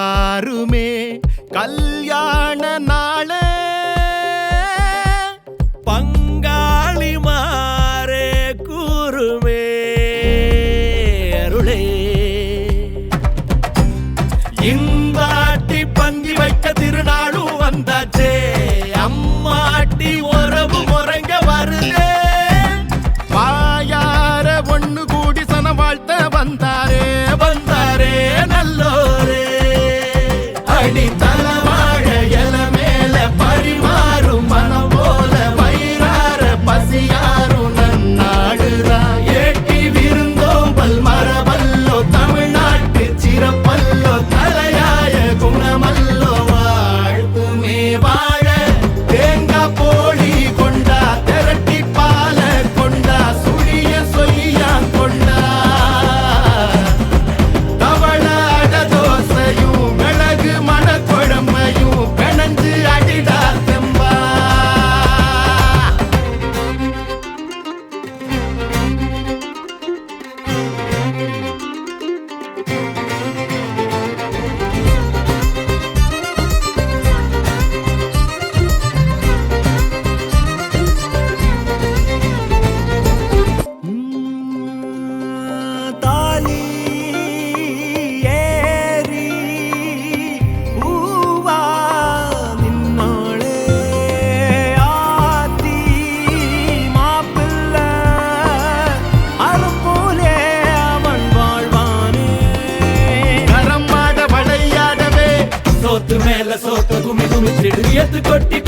வாருமே கல்யாண நாளே பங்காளி மாறே கூறுமே அருளே இந்தாட்டி பந்தி வைக்க திருநாளும் வந்தாச்சே அம்மாட்டி உறவு முறைங்க வருதே வாயார ஒண்ணு கூடி சன வாழ்த்த வந்தாரே வந்தாரே நல்லோரே அடி தலவாழ எல மேல பரிமாறும் மனம் போல வயிறார பசியாரும் நன்னாடுதான் ஏட்டி விருந்தோம்பல் மரபல்லோ தமிழ்நாட்டு சிறப்பல்லோ தலையாய குணமல்லோ வாழ்த்துமே வாழ தேங்கா போலி கொண்டா திரட்டி பால கொண்டா சுழிய சொய்யா கொண்டா தவள அட தோசையும் மிளகு மணக்குழம்பையும் பிணைஞ்சு அடிடா தெம்பா தாலி ஏறி பூவா நின்னாளே ஆத்தி மாப்பிள்ள அரும்போலே அவன் வாழ்வானே கரம்மாட வளையாடவே சோத்து மேல சோத்து குமி குமிச்சிடு எத்து கொட்டி